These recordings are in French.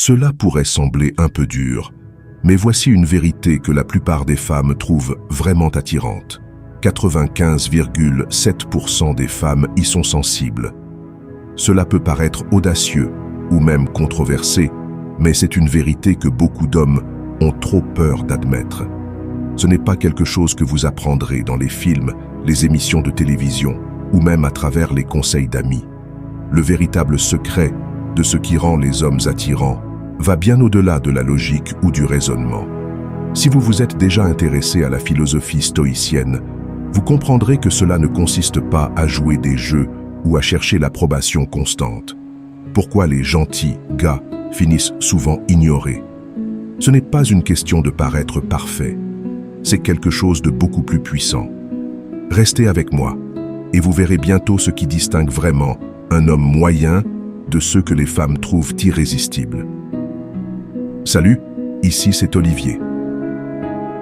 Cela pourrait sembler un peu dur, mais voici une vérité que la plupart des femmes trouvent vraiment attirante. 95,7% des femmes y sont sensibles. Cela peut paraître audacieux ou même controversé, mais c'est une vérité que beaucoup d'hommes ont trop peur d'admettre. Ce n'est pas quelque chose que vous apprendrez dans les films, les émissions de télévision ou même à travers les conseils d'amis. Le véritable secret de ce qui rend les hommes attirants va bien au-delà de la logique ou du raisonnement. Si vous vous êtes déjà intéressé à la philosophie stoïcienne, vous comprendrez que cela ne consiste pas à jouer des jeux ou à chercher l'approbation constante. Pourquoi les gentils gars finissent souvent ignorés? Ce n'est pas une question de paraître parfait, c'est quelque chose de beaucoup plus puissant. Restez avec moi et vous verrez bientôt ce qui distingue vraiment un homme moyen de ceux que les femmes trouvent irrésistibles. Salut, ici c'est Olivier.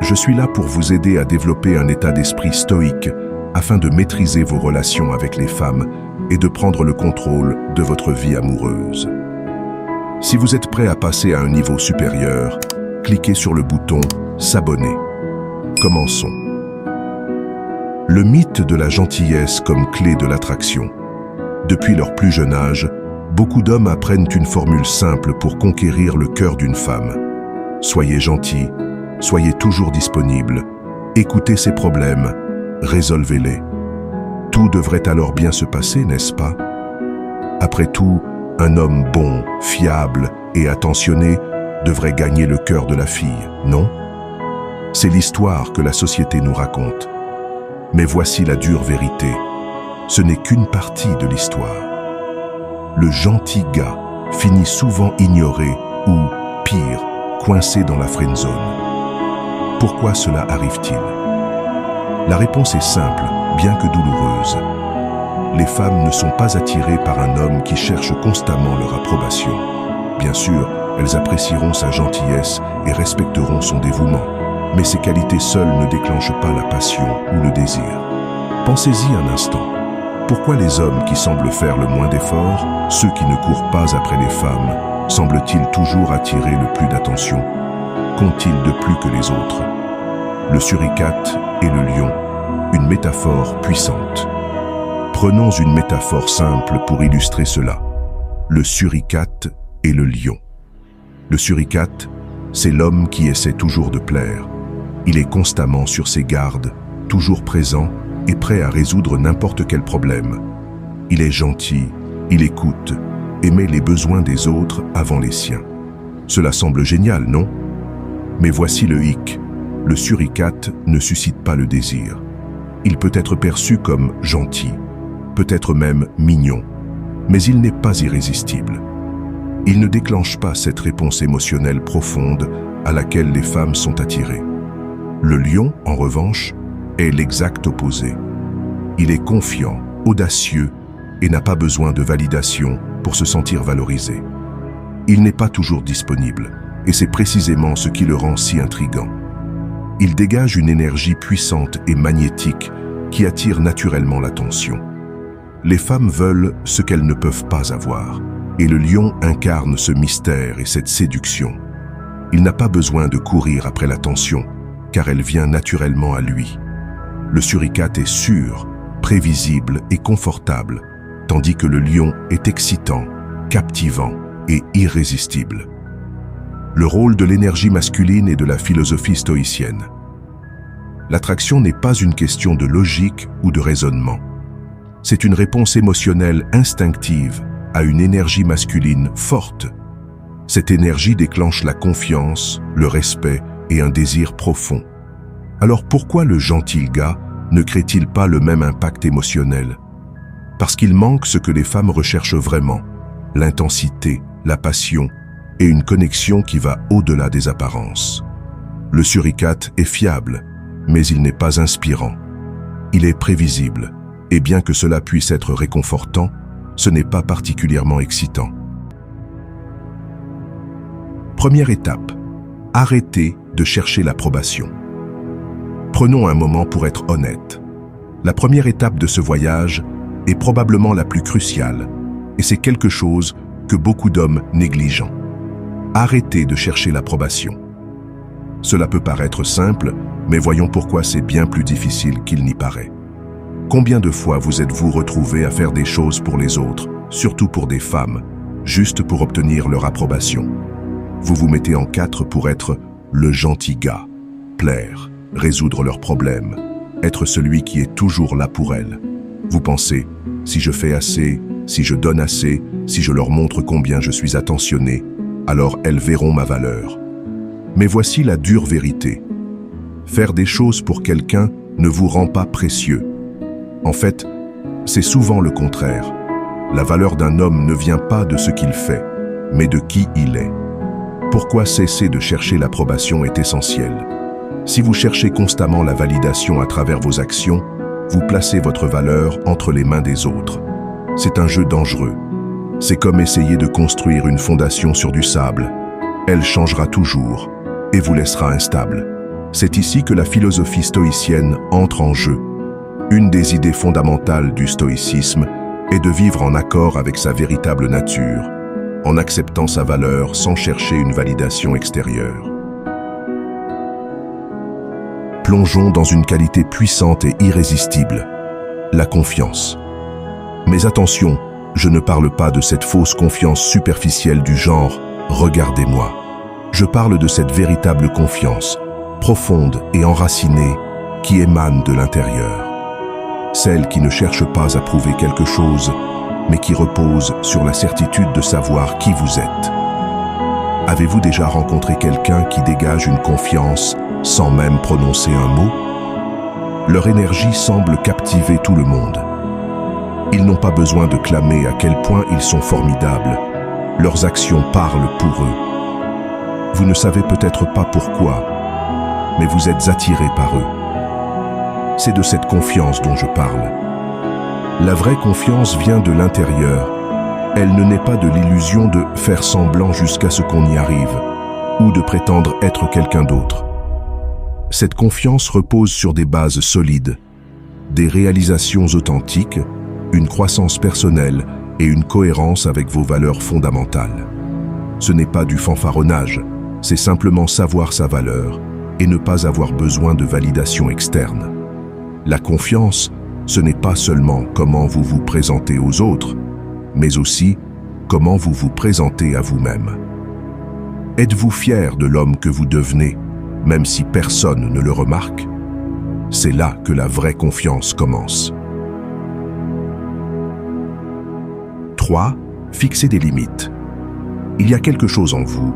Je suis là pour vous aider à développer un état d'esprit stoïque afin de maîtriser vos relations avec les femmes et de prendre le contrôle de votre vie amoureuse. Si vous êtes prêt à passer à un niveau supérieur, cliquez sur le bouton « S'abonner ». Commençons. Le mythe de la gentillesse comme clé de l'attraction. Depuis leur plus jeune âge, beaucoup d'hommes apprennent une formule simple pour conquérir le cœur d'une femme. Soyez gentil, soyez toujours disponible, écoutez ses problèmes, résolvez-les. Tout devrait alors bien se passer, n'est-ce pas? Après tout, un homme bon, fiable et attentionné devrait gagner le cœur de la fille, non? C'est l'histoire que la société nous raconte. Mais voici la dure vérité. Ce n'est qu'une partie de l'histoire. Le gentil gars finit souvent ignoré ou, pire, coincé dans la friendzone. Pourquoi cela arrive-t-il? La réponse est simple, bien que douloureuse. Les femmes ne sont pas attirées par un homme qui cherche constamment leur approbation. Bien sûr, elles apprécieront sa gentillesse et respecteront son dévouement. Mais ces qualités seules ne déclenchent pas la passion ou le désir. Pensez-y un instant. Pourquoi les hommes qui semblent faire le moins d'efforts, ceux qui ne courent pas après les femmes, semblent-ils toujours attirer le plus d'attention? Qu'ont-ils de plus que les autres? Le suricate et le lion, une métaphore puissante. Prenons une métaphore simple pour illustrer cela. Le suricate et le lion. Le suricate, c'est l'homme qui essaie toujours de plaire. Il est constamment sur ses gardes, toujours présent et prêt à résoudre n'importe quel problème. Il est gentil, il écoute et met les besoins des autres avant les siens. Cela semble génial, non? Mais voici le hic. Le suricate ne suscite pas le désir. Il peut être perçu comme gentil, peut-être même mignon, mais il n'est pas irrésistible. Il ne déclenche pas cette réponse émotionnelle profonde à laquelle les femmes sont attirées. Le lion, en revanche, est l'exact opposé. Il est confiant, audacieux et n'a pas besoin de validation pour se sentir valorisé. Il n'est pas toujours disponible, et c'est précisément ce qui le rend si intrigant. Il dégage une énergie puissante et magnétique qui attire naturellement l'attention. Les femmes veulent ce qu'elles ne peuvent pas avoir, et le lion incarne ce mystère et cette séduction. Il n'a pas besoin de courir après l'attention, car elle vient naturellement à lui. Le suricate est sûr, prévisible et confortable, tandis que le lion est excitant, captivant et irrésistible. Le rôle de l'énergie masculine et de la philosophie stoïcienne. L'attraction n'est pas une question de logique ou de raisonnement. C'est une réponse émotionnelle instinctive à une énergie masculine forte. Cette énergie déclenche la confiance, le respect et un désir profond. Alors pourquoi le gentil gars ne crée-t-il pas le même impact émotionnel? Parce qu'il manque ce que les femmes recherchent vraiment, l'intensité, la passion et une connexion qui va au-delà des apparences. Le suricate est fiable, mais il n'est pas inspirant. Il est prévisible, et bien que cela puisse être réconfortant, ce n'est pas particulièrement excitant. Première étape, arrêtez de chercher l'approbation. Prenons un moment pour être honnête. La première étape de ce voyage est probablement la plus cruciale, et c'est quelque chose que beaucoup d'hommes négligent. Arrêtez de chercher l'approbation. Cela peut paraître simple, mais voyons pourquoi c'est bien plus difficile qu'il n'y paraît. Combien de fois vous êtes-vous retrouvé à faire des choses pour les autres, surtout pour des femmes, juste pour obtenir leur approbation? Vous vous mettez en quatre pour être le gentil gars, plaire, résoudre leurs problèmes, être celui qui est toujours là pour elles. Vous pensez, si je fais assez, si je donne assez, si je leur montre combien je suis attentionné, alors elles verront ma valeur. Mais voici la dure vérité. Faire des choses pour quelqu'un ne vous rend pas précieux. En fait, c'est souvent le contraire. La valeur d'un homme ne vient pas de ce qu'il fait, mais de qui il est. Pourquoi cesser de chercher l'approbation est essentiel. Si vous cherchez constamment la validation à travers vos actions, vous placez votre valeur entre les mains des autres. C'est un jeu dangereux. C'est comme essayer de construire une fondation sur du sable. Elle changera toujours et vous laissera instable. C'est ici que la philosophie stoïcienne entre en jeu. Une des idées fondamentales du stoïcisme est de vivre en accord avec sa véritable nature, en acceptant sa valeur sans chercher une validation extérieure. Plongeons dans une qualité puissante et irrésistible, la confiance. Mais attention, je ne parle pas de cette fausse confiance superficielle du genre « regardez-moi ». Je parle de cette véritable confiance, profonde et enracinée, qui émane de l'intérieur. Celle qui ne cherche pas à prouver quelque chose, mais qui repose sur la certitude de savoir qui vous êtes. Avez-vous déjà rencontré quelqu'un qui dégage une confiance sans même prononcer un mot? Leur énergie semble captiver tout le monde. Ils n'ont pas besoin de clamer à quel point ils sont formidables. Leurs actions parlent pour eux. Vous ne savez peut-être pas pourquoi, mais vous êtes attiré par eux. C'est de cette confiance dont je parle. La vraie confiance vient de l'intérieur. Elle ne naît pas de l'illusion de faire semblant jusqu'à ce qu'on y arrive, ou de prétendre être quelqu'un d'autre. Cette confiance repose sur des bases solides, des réalisations authentiques, une croissance personnelle et une cohérence avec vos valeurs fondamentales. Ce n'est pas du fanfaronnage, c'est simplement savoir sa valeur et ne pas avoir besoin de validation externe. La confiance, ce n'est pas seulement comment vous vous présentez aux autres, mais aussi comment vous vous présentez à vous-même. Êtes-vous fier de l'homme que vous devenez, même si personne ne le remarque? C'est là que la vraie confiance commence. 3. Fixez des limites. Il y a quelque chose en vous.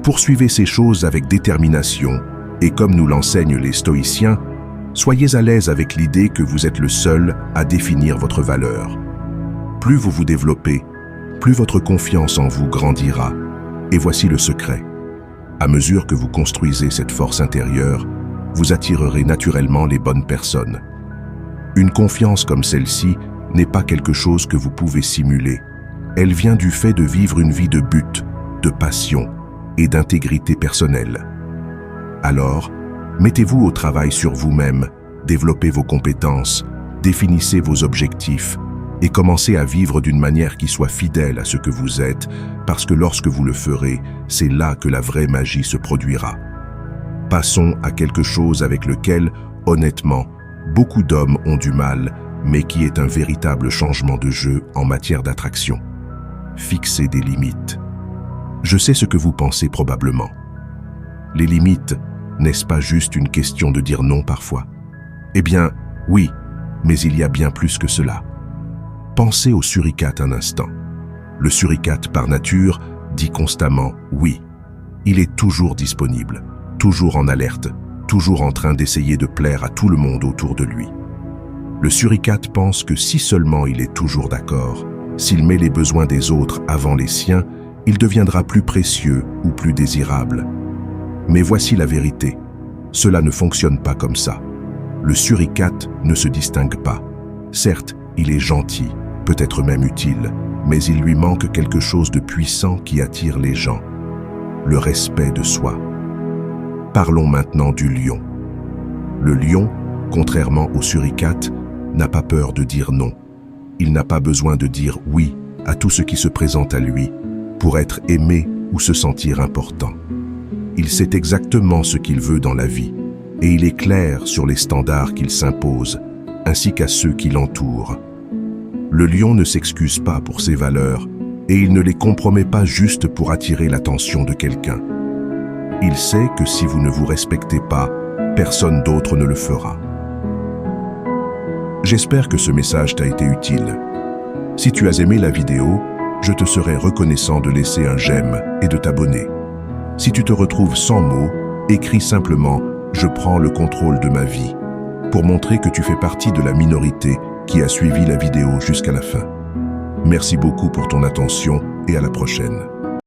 Poursuivez ces choses avec détermination et comme nous l'enseignent les stoïciens, soyez à l'aise avec l'idée que vous êtes le seul à définir votre valeur. Plus vous vous développez, plus votre confiance en vous grandira. Et voici le secret. À mesure que vous construisez cette force intérieure, vous attirerez naturellement les bonnes personnes. Une confiance comme celle-ci n'est pas quelque chose que vous pouvez simuler. Elle vient du fait de vivre une vie de but, de passion et d'intégrité personnelle. Alors, mettez-vous au travail sur vous-même, développez vos compétences, définissez vos objectifs et commencez à vivre d'une manière qui soit fidèle à ce que vous êtes, parce que lorsque vous le ferez, c'est là que la vraie magie se produira. Passons à quelque chose avec lequel, honnêtement, beaucoup d'hommes ont du mal, mais qui est un véritable changement de jeu en matière d'attraction. Fixez des limites. Je sais ce que vous pensez probablement. Les limites, n'est-ce pas juste une question de dire non parfois? Eh bien, oui, mais il y a bien plus que cela. Pensez au suricate un instant. Le suricate, par nature, dit constamment « oui ». Il est toujours disponible, toujours en alerte, toujours en train d'essayer de plaire à tout le monde autour de lui. Le suricate pense que si seulement il est toujours d'accord, s'il met les besoins des autres avant les siens, il deviendra plus précieux ou plus désirable. Mais voici la vérité. Cela ne fonctionne pas comme ça. Le suricate ne se distingue pas. Certes, il est gentil, peut-être même utile, mais il lui manque quelque chose de puissant qui attire les gens. Le respect de soi. Parlons maintenant du lion. Le lion, contrairement au suricate, n'a pas peur de dire non. Il n'a pas besoin de dire oui à tout ce qui se présente à lui pour être aimé ou se sentir important. Il sait exactement ce qu'il veut dans la vie et il est clair sur les standards qu'il s'impose, ainsi qu'à ceux qui l'entourent. Le lion ne s'excuse pas pour ses valeurs et il ne les compromet pas juste pour attirer l'attention de quelqu'un. Il sait que si vous ne vous respectez pas, personne d'autre ne le fera. J'espère que ce message t'a été utile. Si tu as aimé la vidéo, je te serai reconnaissant de laisser un j'aime et de t'abonner. Si tu te retrouves sans mots, écris simplement « Je prends le contrôle de ma vie » pour montrer que tu fais partie de la minorité qui a suivi la vidéo jusqu'à la fin. Merci beaucoup pour ton attention et à la prochaine.